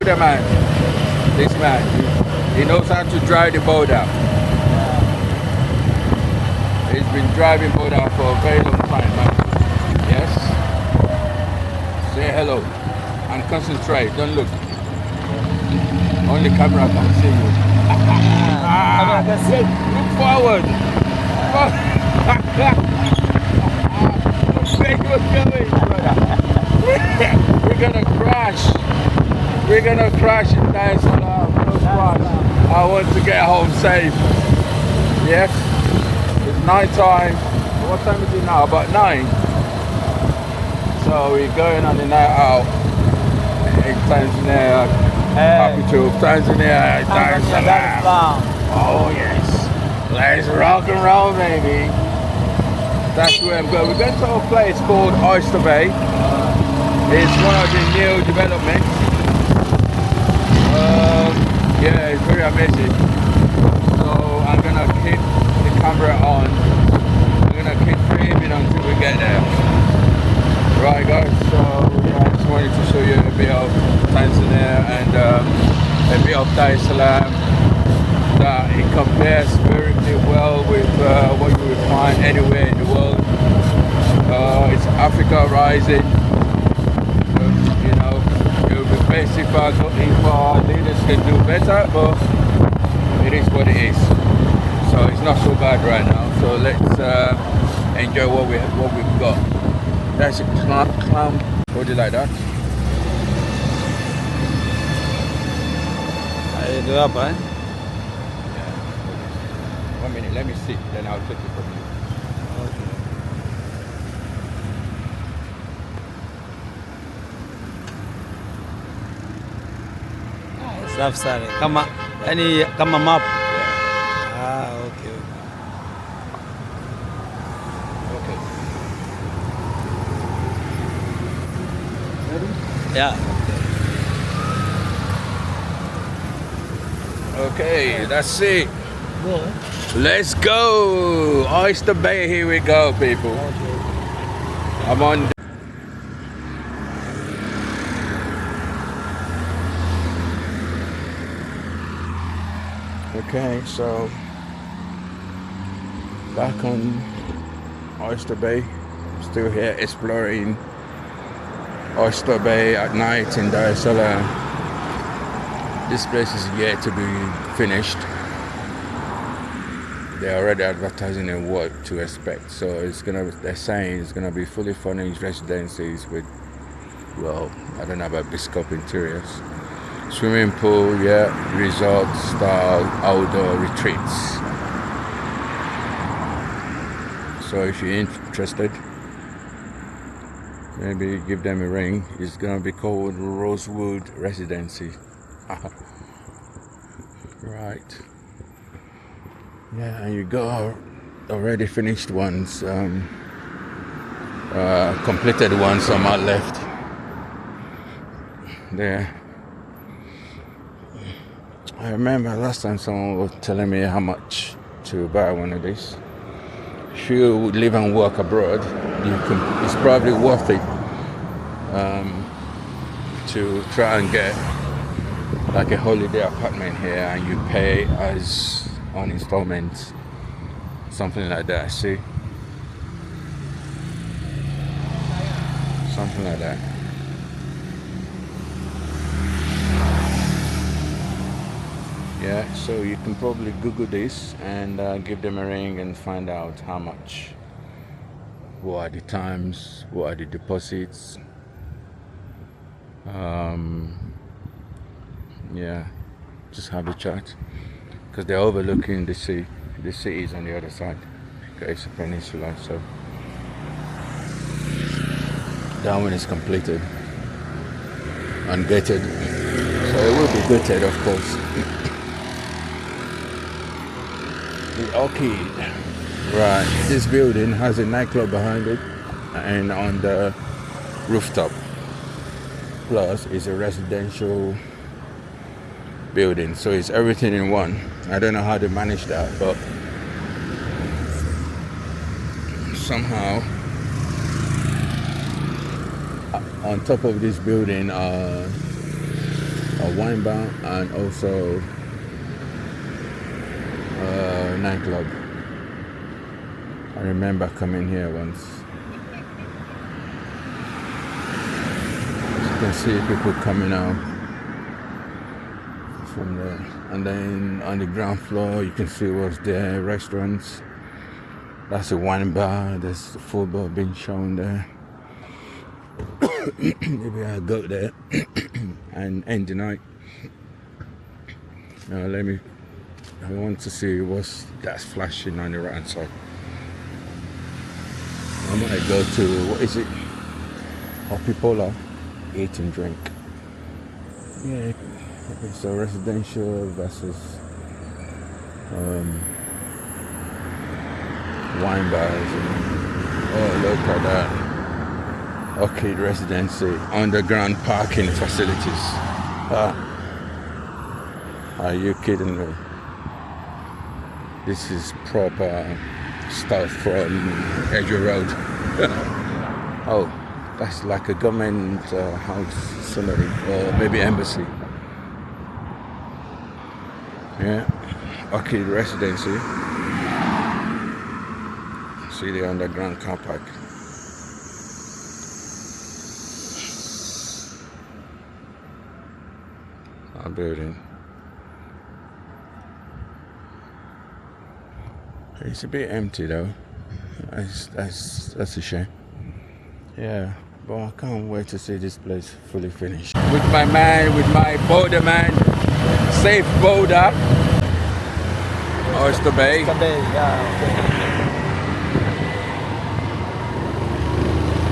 the man. This man, he knows how to drive the boat out. He's been driving boat out for a very long time, man. Yes? Say hello and concentrate, don't look. Only camera can see you. Look forward. Where you going, brother? We're gonna crash. We're gonna crash in Dar es Salaam. No crash. I want to get home safe. Yes? It's night time. What time is it now? About 9. So we're going on the night out in Tanzania. Capital Tanzania, Dar es Salaam. Oh yes. Let's rock and roll, baby. That's where I'm going. We're going to a place called Oyster Bay. It's one of the new developments. Yeah, it's very amazing. So I'm gonna keep the camera on. I'm gonna keep filming until we get there. Right, guys. So yeah, I just wanted to show you a bit of Tanzania and a bit of Dar es Salaam. That it compares very well with what you will find anywhere in the world. It's Africa rising. You know, it would be best if our leaders can do better, but it is what it is. So it's not so bad right now. So let's enjoy what we've got. That's a clam. Hold it like that. Itu apa? 1 minute, let me see, then I'll take it from you. Okay. Safi sana. Kama map. Ah, okay. Okay. Ready? Yeah. Okay, that's it. Go. Let's go! Oyster Bay, here we go, people. Okay. I'm on. Okay, so back on Oyster Bay. Still here exploring Oyster Bay at night in Dar es Salaam. This place is yet to be finished. They're already advertising and what to expect. So they're saying it's gonna be fully furnished residencies with, well, I don't know about bespoke interiors. Swimming pool, yeah, resort style outdoor retreats. So if you're interested, maybe give them a ring. It's gonna be called Rosewood Residency. Right. Yeah, and you got already finished ones, completed ones, some are left there. I remember last time someone was telling me how much to buy one of these. If you live and work abroad, it's probably worth it to try and get like a holiday apartment here, and you pay as on installments, something like that. See, something like that. Yeah, so you can probably Google this and give them a ring and find out how much, what are the times, what are the deposits. Yeah, just have a chat, because they're overlooking the sea. The sea is on the other side. Okay, it's a peninsula, so that one is completed and gated, so it will be gated, of course. The Orchid. Right, this building has a nightclub behind it and on the rooftop. Plus it's a residential building, so it's everything in one. I don't know how they manage that, but somehow on top of this building are a wine bar and also a nightclub. I remember coming here once. As you can see people coming out from there. And then on the ground floor you can see what's there, restaurants. That's a wine bar, there's the football being shown there. Maybe I'll go there and end the night. Now I want to see that's flashing on the right hand side. I might go to, what is it? Hoppy Polar, eat and drink. Yeah, it's a residential versus wine bars. Oh, look at that. Orchid Residency, underground parking facilities. Are you kidding me? This is proper stuff from Edgware Road. Oh, that's like a government house, somebody, or maybe embassy. Yeah, Orchid Residency. See the underground car park. Our building. It's a bit empty though. That's a shame. Yeah, but I can't wait to see this place fully finished. With my boulder man, safe boulder. Oyster Bay.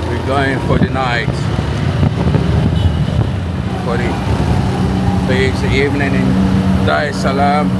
We're going for the night. For the evening in Salaam.